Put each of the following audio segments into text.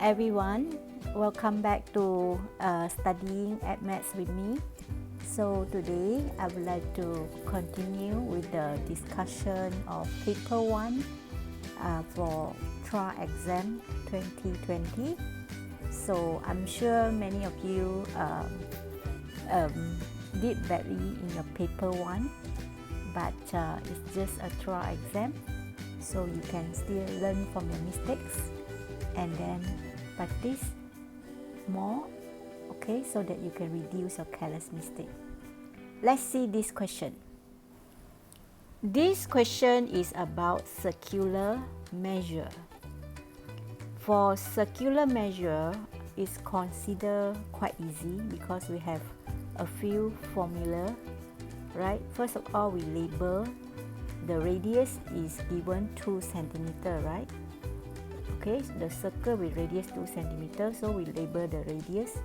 everyone, welcome back to studying at Maths with me. So today I would like to continue with the discussion of paper 1 for Trial Exam 2020. So I'm sure many of you did badly in your paper 1, but it's just a trial exam, so you can still learn from your mistakes and then practice more, okay, so that you can reduce your careless mistake. Let's see this question. This question is about circular measure. For circular measure, it's considered quite easy because we have a few formula, right? First of all, we label the radius is given 2 centimeter, right? Okay, the circle with radius 2 centimeter, so we label the radius,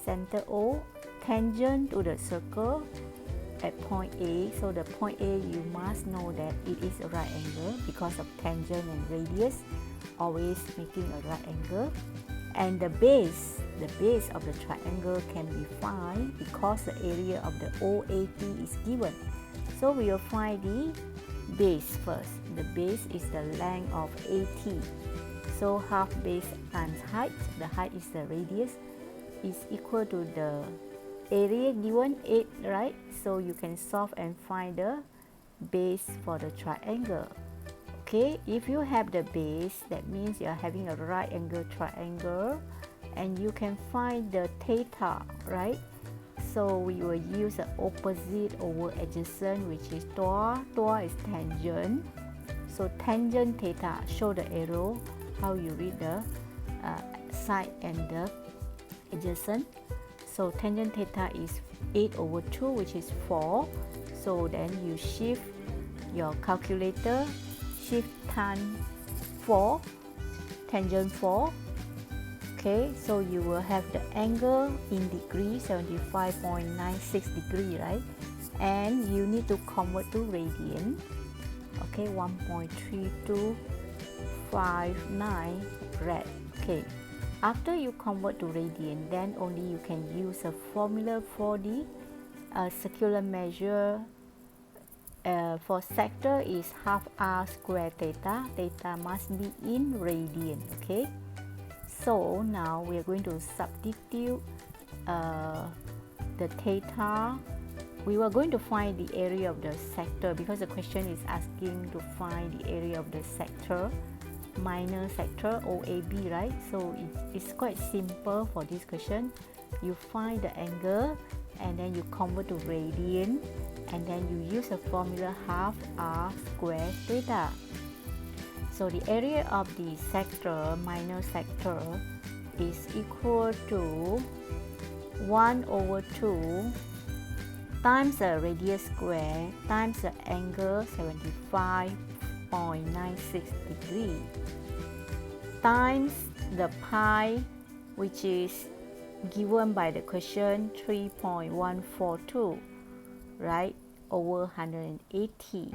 center O, tangent to the circle at point A. So the point A, you must know that it is a right angle because of tangent and radius always making a right angle. And the base of the triangle can be found because the area of the OAT is given. So we will find the base first. The base is the length of AT. So half base times height, the height is the radius, is equal to the area given 8, right? So you can solve and find the base for the triangle. Okay, if you have the base, that means you are having a right angle triangle, and you can find the theta, right? So we will use the opposite over adjacent, which is TOA. TOA is tangent. So tangent theta, show the arrow, how you read the side and the adjacent. So tangent theta is 8 over 2, which is 4. So then you shift your calculator, shift tan 4, tangent 4. Okay, so you will have the angle in degree, 75.96 degree, right? And you need to convert to radian. Okay, 1.3259 rad. Okay, after you convert to radian, then only you can use a formula for the circular measure. For sector is half r square theta. Theta must be in radian. Okay, so now we are going to substitute the theta. We were going to find the area of the sector because the question is asking to find the area of the sector, minor sector OAB, right? So it's quite simple for this question. You find the angle and then you convert to radian, and then you use the formula half r square theta. So the area of the sector, minor sector, is equal to 1 over 2 times the radius square times the angle 75.96 degree times the pi, which is given by the question 3.142, right, over 180.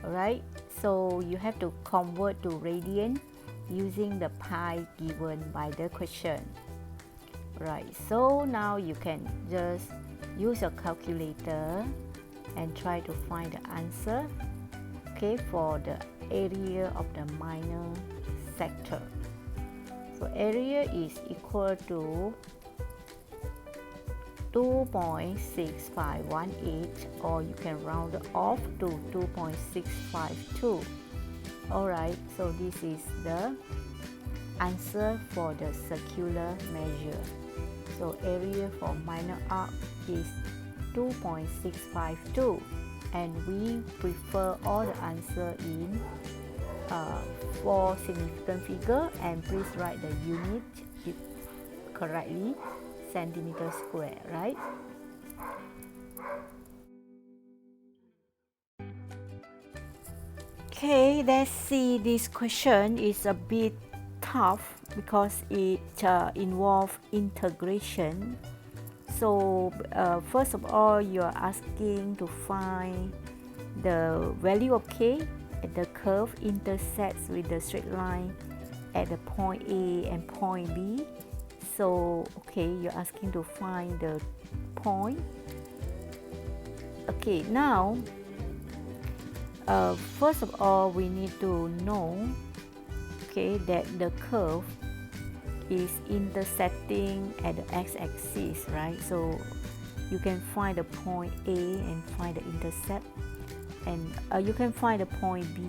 Alright, so you have to convert to radian using the pi given by the question. Right, so now you can just use your calculator and try to find the answer, okay, for the area of the minor sector. So area is equal to 2.6518, or you can round it off to 2.652. Alright, so this is the answer for the circular measure. So area for minor arc is 2.652, and we prefer all the answer in 4 significant figure, and please write the unit correctly, centimeter square, right? Okay, let's see. This question is a bit tough because it involves integration. So first of all, you are asking to find the value of k at the curve intersects with the straight line at the point A and point B. So okay, you're asking to find the point. Okay, now first of all we need to know, okay, that the curve is intersecting at the x-axis, right? So you can find the point A and find the intercept, and you can find the point B,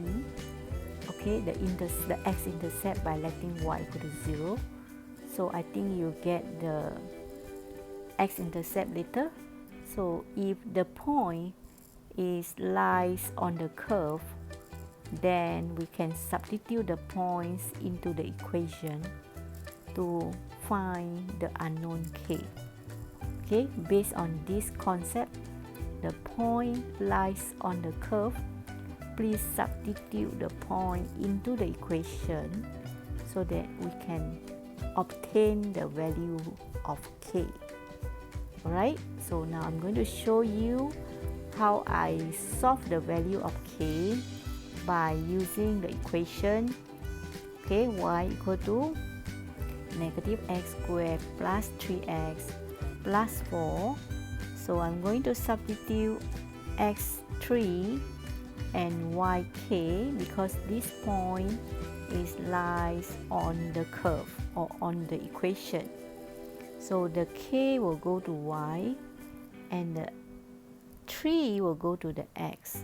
okay, the x-intercept by letting y equal to 0. So I think you get the x-intercept later. So if the point lies on the curve, then we can substitute the points into the equation to find the unknown k. Okay, based on this concept, the point lies on the curve. Please substitute the point into the equation so that we can obtain the value of k. Alright, so now I'm going to show you how I solve the value of k by using the equation, okay, y equal to negative x squared plus 3x plus 4. So I'm going to substitute x3 and yk because this point lies on the curve or on the equation. So the k will go to y and the 3 will go to the x.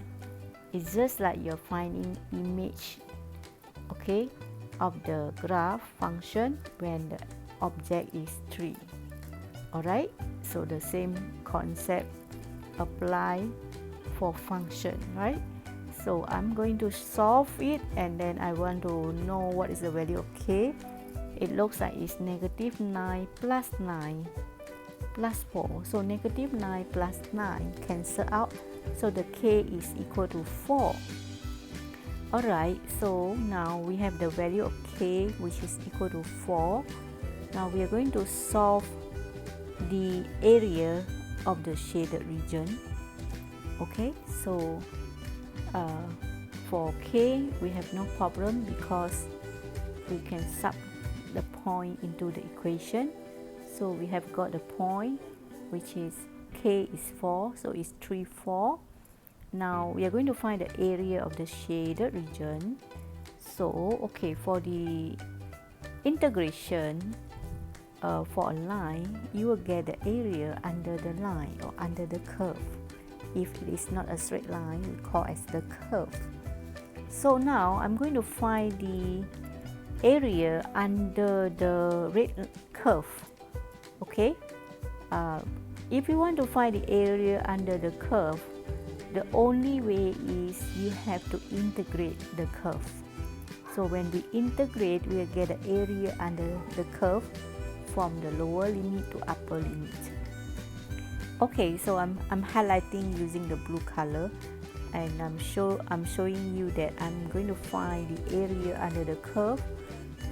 It's just like you're finding image, okay, of the graph function when the object is 3. Alright, so the same concept apply for function, right? So I'm going to solve it, and then I want to know what is the value of k. It looks like it's negative 9 plus 9 plus 4. So negative 9 plus 9 cancel out. So the k is equal to 4. Alright, so now we have the value of k, which is equal to 4. Now we are going to solve the area of the shaded region. Okay, so for k we have no problem because we can sub the point into the equation. So we have got the point, which is k is 4, so it's 3, 4. Now we are going to find the area of the shaded region. So okay, for the integration for a line, you will get the area under the line or under the curve. If it is not a straight line, we call as the curve. So now I'm going to find the area under the red curve. Okay, if you want to find the area under the curve, the only way is you have to integrate the curve. So when we integrate, we'll get the area under the curve from the lower limit to upper limit. Okay, so I'm highlighting using the blue color, and I'm showing you that I'm going to find the area under the curve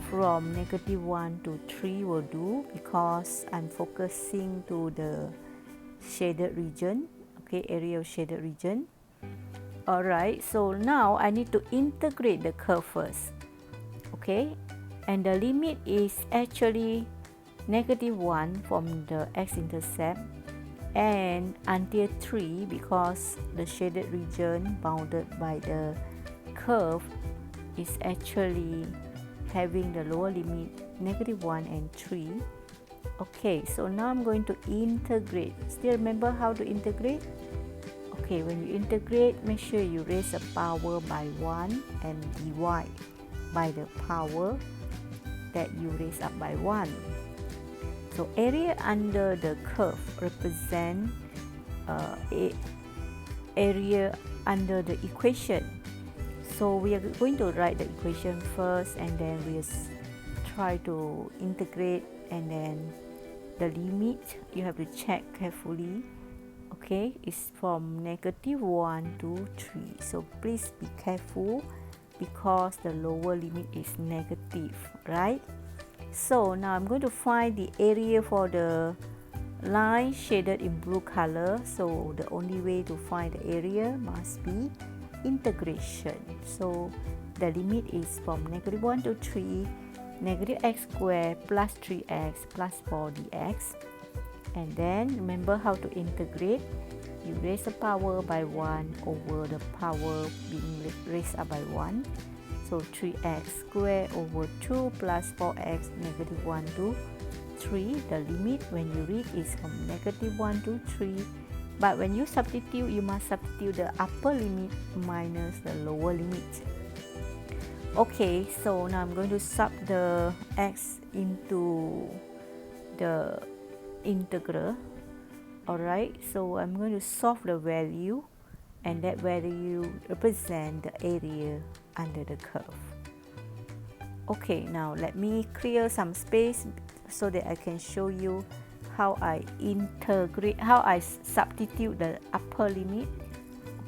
from negative 1 to 3 will do, because I'm focusing to the shaded region, okay, area of shaded region. Alright, so now I need to integrate the curve first, okay, and the limit is actually negative 1 from the x-intercept and until 3, because the shaded region bounded by the curve is actually having the lower limit negative 1 and 3. Okay, so now I'm going to integrate. Still remember how to integrate? Okay, when you integrate, make sure you raise the power by 1 and divide by the power that you raise up by 1. So area under the curve represent area under the equation. So we are going to write the equation first, and then we'll try to integrate, and then the limit you have to check carefully. Okay, it's from negative 1 to 3. So please be careful because the lower limit is negative, right? So now I'm going to find the area for the line shaded in blue color. So the only way to find the area must be integration. So the limit is from negative 1 to 3. negative x squared plus 3x plus 4 dx. And then remember how to integrate. You raise the power by 1 over the power being raised up by 1. So 3x squared over 2 plus 4x negative 1 to 3. The limit when you read is from negative 1 to 3. But when you substitute, you must substitute the upper limit minus the lower limit. Okay, so now I'm going to sub the x into the integral. Alright, so I'm going to solve the value, and that value represent the area under the curve. Okay, now let me clear some space so that I can show you how I integrate, how I substitute the upper limit.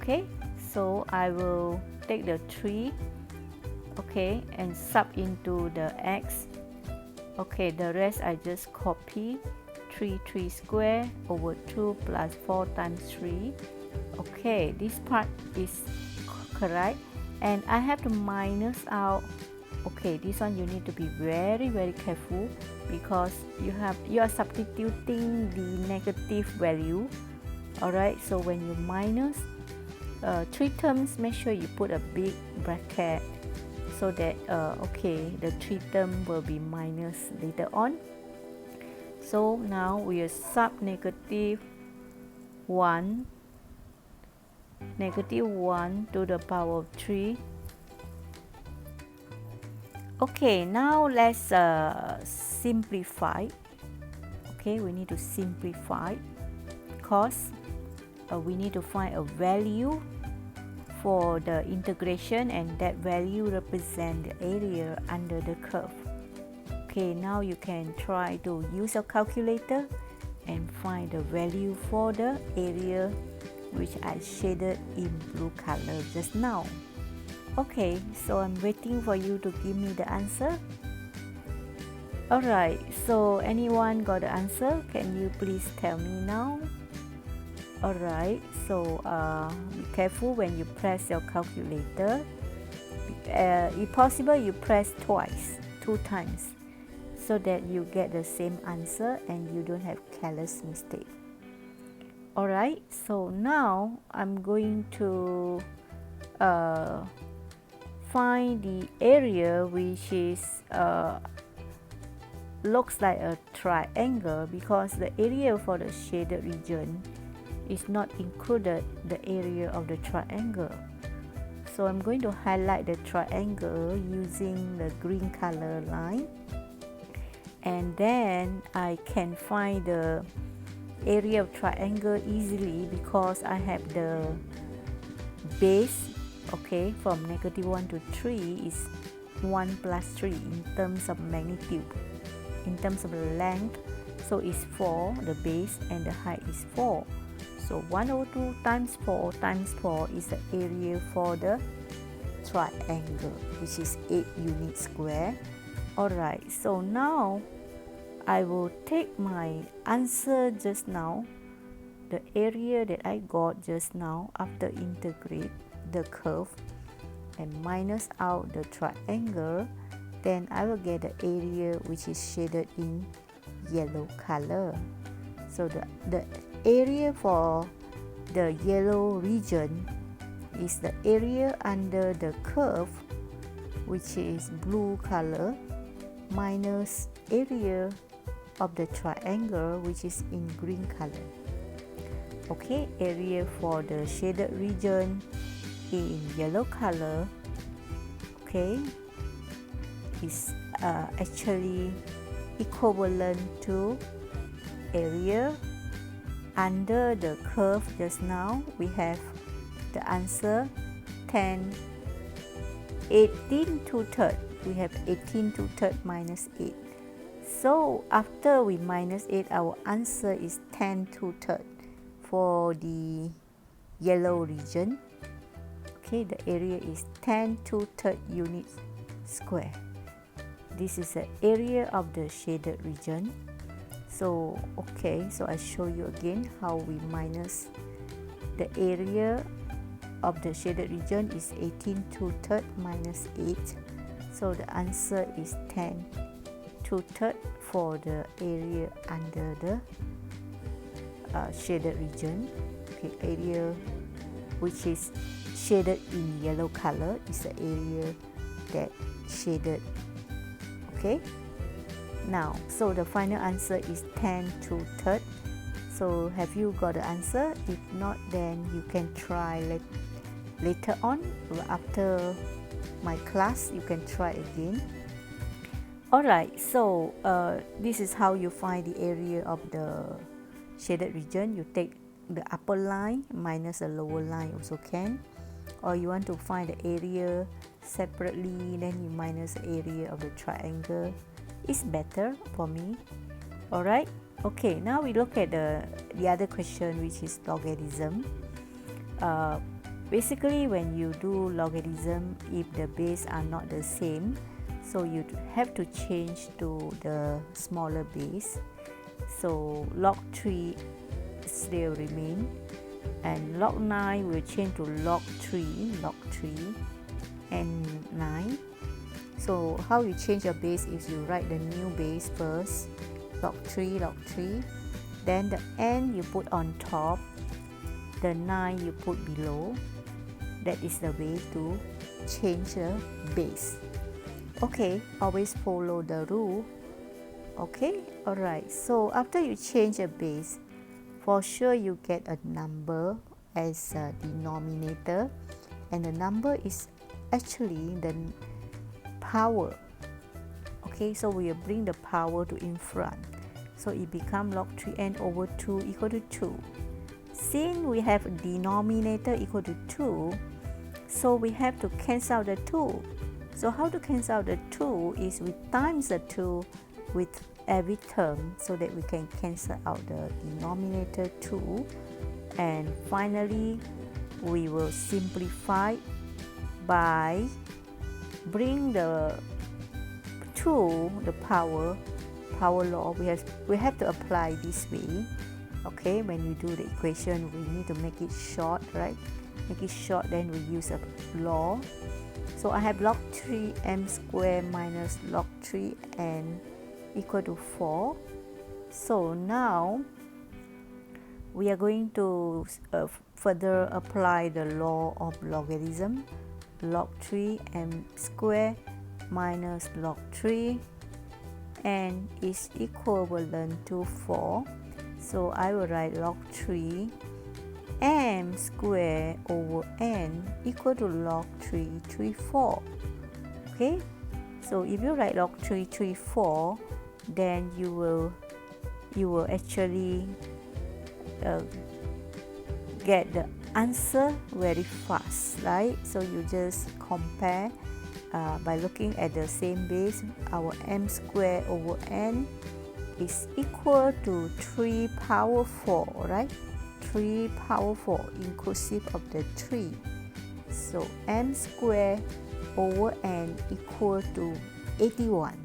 Okay, so I will take the 3, okay, and sub into the x. Okay, the rest I just copy. 3 squared over 2 plus 4 times 3. Okay, this part is correct, and I have to minus out. Okay, this one you need to be very careful because you are substituting the negative value. Alright, so when you minus 3 terms, make sure you put a big bracket so that okay, the 3 term will be minus later on. So now we are sub negative 1 to the power of 3. Okay, now let's simplify. Okay, we need to simplify because we need to find a value for the integration, and that value represents the area under the curve. Okay, now you can try to use your calculator and find the value for the area which I shaded in blue color just now. Okay, so I'm waiting for you to give me the answer. Alright, so anyone got the answer? Can you please tell me now? Alright, so be careful when you press your calculator. If possible, you press twice, 2 times, so that you get the same answer and you don't have careless mistake. Alright, so now I'm going to find the area which is looks like a triangle, because the area for the shaded region is not included the area of the triangle. So I'm going to highlight the triangle using the green color line, and then I can find the area of triangle easily because I have the base. Okay, from negative 1 to 3 is 1 plus 3 in terms of magnitude. In terms of length, so it's 4, the base, and the height is 4. So 102 times 4 times 4 is the area for the triangle, which is 8 units square. Alright, so now I will take my answer just now, the area that I got just now after integrate the curve and minus out the triangle, then I will get the area which is shaded in yellow color. So the area for the yellow region is the area under the curve, which is blue color, minus area of the triangle, which is in green color. Okay, area for the shaded region in yellow color, okay, is actually equivalent to area under the curve. Just now we have the answer 18 2/3. We have 18 2/3 minus 8. So after we minus 8, our answer is 10 2/3 for the yellow region. Okay, the area is 10 2/3 units square. This is the area of the shaded region. So okay, so I show you again how we minus the area of the shaded region is 18 2/3 minus 8. So the answer is 10 2/3 for the area under the shaded region. Okay, area which is shaded in yellow color is the area that shaded. Okay, now so the final answer is 10 2/3. So have you got the answer? If not, then you can try later on after my class. You can try again. Alright, so this is how you find the area of the shaded region. You take the upper line minus the lower line also can, or you want to find the area separately, then you minus the area of the triangle. It's better for me. Alright, okay, now we look at the other question, which is logarithm. Basically, when you do logarithm, if the base are not the same, so you have to change to the smaller base. So log 3 still remain, and log 9 will change to log 3 and 9. So how you change your base is you write the new base first, log 3, then the n you put on top, the 9 you put below. That is the way to change the base. Okay, always follow the rule. Okay, alright, so after you change a base, for sure you get a number as a denominator, and the number is actually the power. Okay, so we will bring the power to in front, so it becomes log 3n over 2 equal to 2. Since we have a denominator equal to 2, so we have to cancel the 2. So how to cancel the 2 is we times the 2 with every term, so that we can cancel out the denominator 2, and finally we will simplify by bring the 2, the power law, we have to apply this way. Okay, when you do the equation, we need to make it short, right? Make it short, then we use a law. So I have log 3m squared minus log 3n equal to 4. So now we are going to further apply the law of logarithm. Log 3m squared minus log 3 n is equivalent to 4. So I will write log 3 m squared over n equal to log 334. Okay, so if you write log 334, then you will actually get the answer very fast, right? So you just compare by looking at the same base. Our m squared over n is equal to 3 power 4, right? 3 power 4 inclusive of the 3. So m squared over n equal to 81.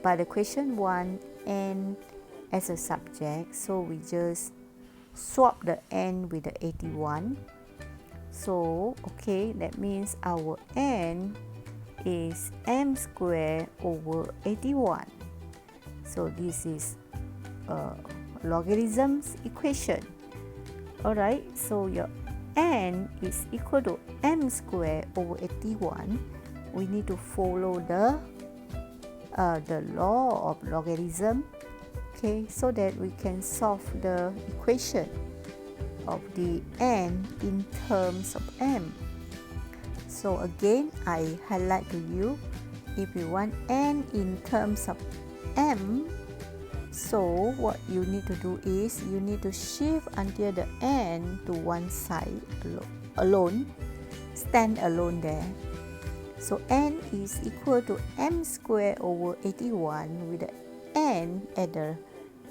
But the question 1, n as a subject, so we just swap the n with the 81. So okay, that means our n is m squared over 81. So this is logarithm's equation. Alright, so your n is equal to m squared over 81. We need to follow the law of logarithm, okay, so that we can solve the equation of the n in terms of m. So again, I highlight to you, if you want n in terms of m, so what you need to do is you need to shift until the n to one side alone, stand alone there. So n is equal to m squared over 81 with the n at the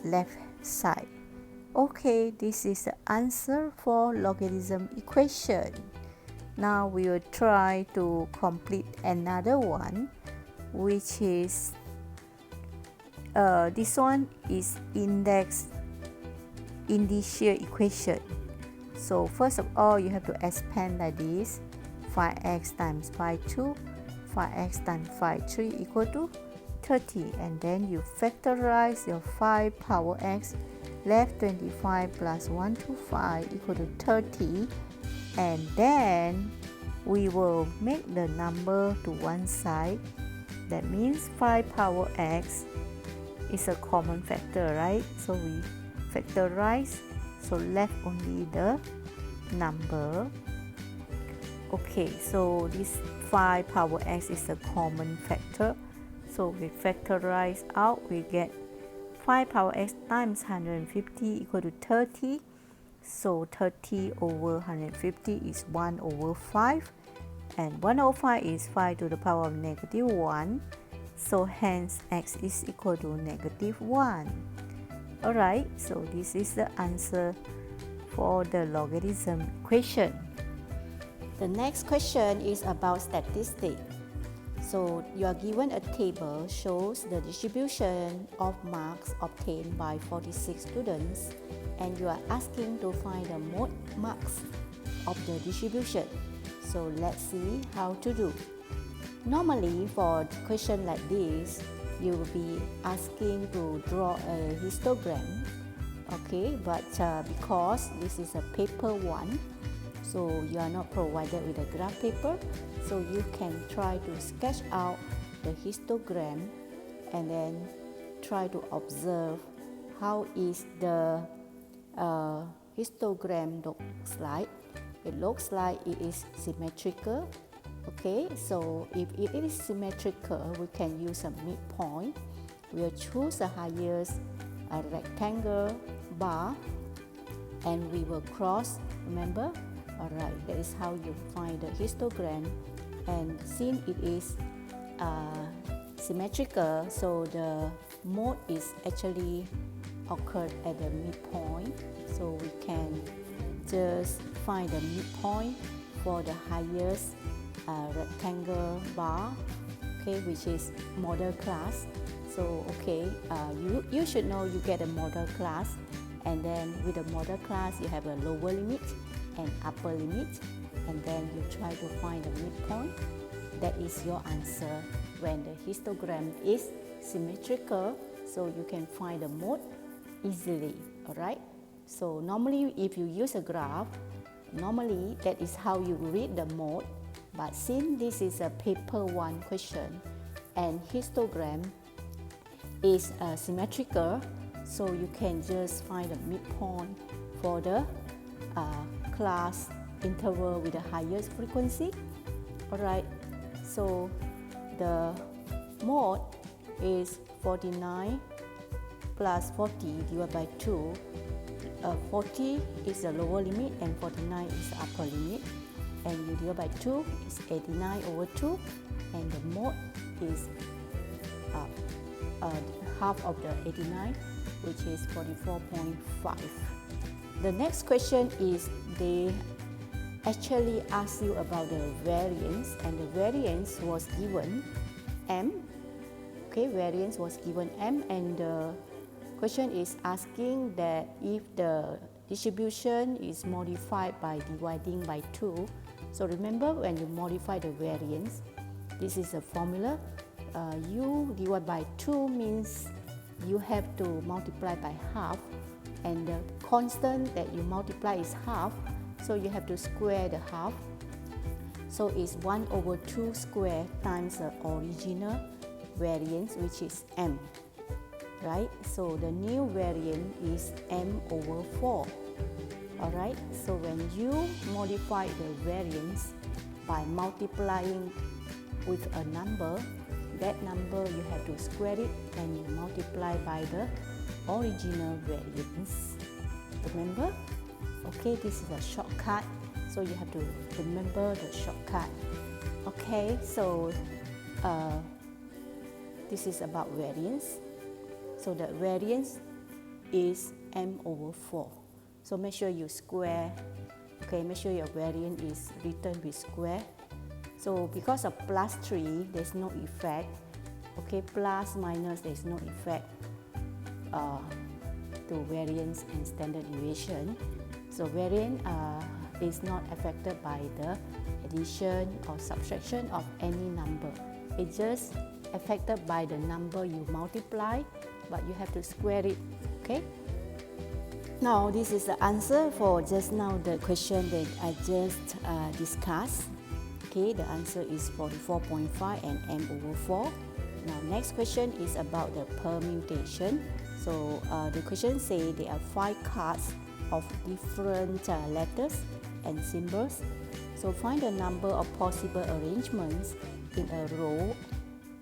left side. Okay, this is the answer for logarithm equation. Now we will try to complete another one, which is this one is indicial equation. So first of all, you have to expand like this: 5x times phi 2, 5x times 5, 3 equal to 30, and then you factorize your 5 power x, left 25 plus 125 equal to 30, and then we will make the number to one side. That means 5 power x is a common factor, right? So we factorize, so left only the number. Okay, so this 5 power x is a common factor, so we factorize out, we get 5 power x times 150 equal to 30. So 30 over 150 is 1 over 5, and 1 over 5 is 5 to the power of negative 1, so hence x is equal to negative 1. Alright, so this is the answer for the logarithm equation. The next question is about statistics. So you are given a table shows the distribution of marks obtained by 46 students, and you are asking to find the mode marks of the distribution. So let's see how to do. Normally for a question like this, you will be asking to draw a histogram, okay, but because this is a paper 1, so you are not provided with a graph paper, so you can try to sketch out the histogram and then try to observe how is the histogram looks like. It looks like it is symmetrical. Okay, so if it is symmetrical, we can use a midpoint. We'll choose the highest rectangle bar and we will cross, remember? Alright, that is how you find the histogram, and since it is symmetrical, so the mode is actually occurred at the midpoint, so we can just find the midpoint for the highest rectangle bar, okay, which is model class. So okay, you should know you get a model class, and then with the model class you have a lower limit and upper limit, and then you try to find the midpoint. That is your answer when the histogram is symmetrical, so you can find the mode easily. Alright, so normally if you use a graph, normally that is how you read the mode, but since this is a paper 1 question and histogram is symmetrical, so you can just find the midpoint for the class interval with the highest frequency. Alright, so the mode is 49 plus 40 divided by 2. 40 is the lower limit and 49 is the upper limit, and you divide by 2 is 89 over 2, and the mode is half of the 89, which is 44.5. The next question is they actually ask you about the variance, and the variance was given m. Okay, variance was given m, and the question is asking that if the distribution is modified by dividing by 2. So remember, when you modify the variance, this is a formula. U divided by 2 means you have to multiply by half, and the constant that you multiply is half, so you have to square the half. So it's 1 over 2 square times the original variance, which is m. Right? So the new variant is m over 4. Alright, so when you modify the variance by multiplying with a number, that number you have to square it and you multiply by the original variance. Remember? Okay, this is a shortcut, so you have to remember the shortcut. Okay, so this is about variance. So the variance is m over 4. So make sure you square. Okay, make sure your variance is written with square. So because of plus 3, there's no effect. Okay, plus minus, there's no effect to variance and standard deviation. So variance is not affected by the addition or subtraction of any number. It's just affected by the number you multiply, but you have to square it, okay? Now this is the answer for just now the question that I just discussed. Okay, the answer is 44.5 and m/4. Now next question is about the permutation. So the question say there are 5 cards of different letters and symbols. So find the number of possible arrangements in a row,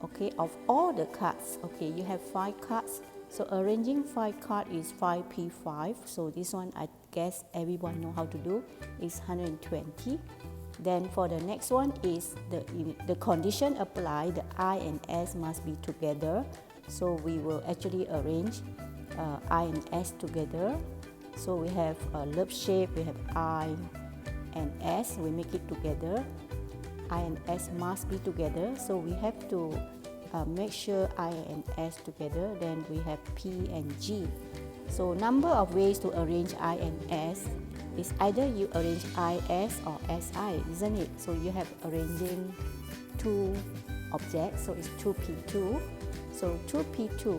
okay, of all the cards. Okay, you have 5 cards. So arranging 5 cards is 5p5. So this one I guess everyone know how to do. Is 120. Then for the next one is the condition apply. The I and S must be together. So we will actually arrange I and S together. So we have a love shape. We have I and S. We make it together. I and S must be together. So we have to make sure I and S together. Then we have P and G. So number of ways to arrange I and S is either you arrange IS or SI, isn't it? So you have arranging 2 objects. So it's 2p2. So 2p2.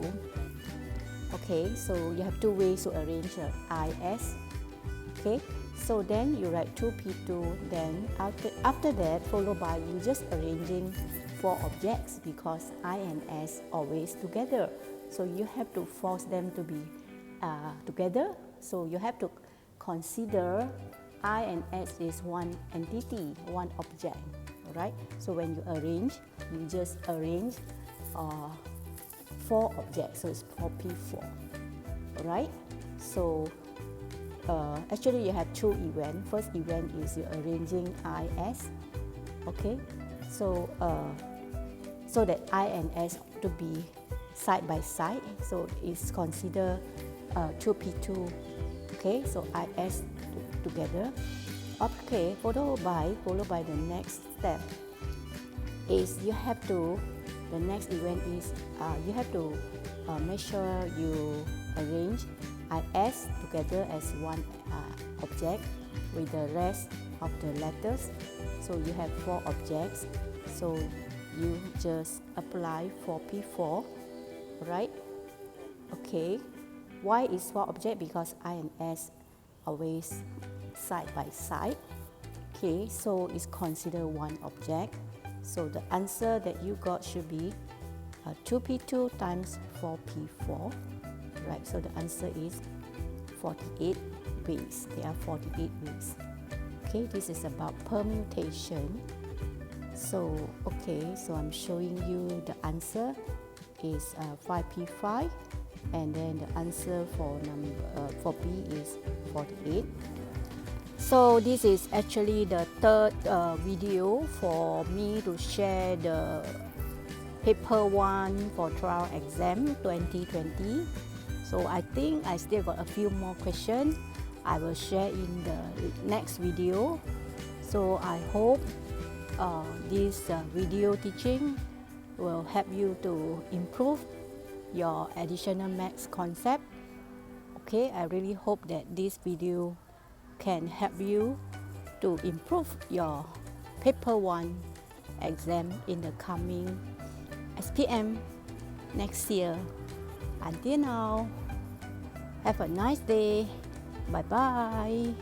Okay, so you have 2 ways to arrange IS. Okay, so then you write 2p2. Then after that, followed by you just arranging 4 objects because I and S always together. So you have to force them to be together. So you have to consider I and S is one entity, one object. Alright. So when you arrange, you just arrange 4 objects. So it's 4p4. Alright. So actually you have 2 events. First event is you're arranging IS. Okay. So so that I and S to be side by side. So it's considered 2p2. Okay, so IS together. Okay, followed by the next step is you have to, the next event is you have to make sure you arrange IS together as one object with the rest of the letters. So you have 4 objects. So you just apply 4p4, right? Okay. Why is 4 object? Because I and S always side by side. Okay, so it's considered one object. So the answer that you got should be 2p2 times 4p4. Right, so the answer is 48 ways. There are 48 ways. Okay, this is about permutation. So, okay, so I'm showing you the answer is 5p5. And then the answer for B is 48. So this is actually the 3rd video for me to share the paper 1 for trial exam 2020. So I think I still got a few more questions. I will share in the next video. So I hope this video teaching will help you to improve your additional maths concept. Okay, I really hope that this video can help you to improve your paper 1 exam in the coming SPM next year. Until now, have a nice day. Bye bye.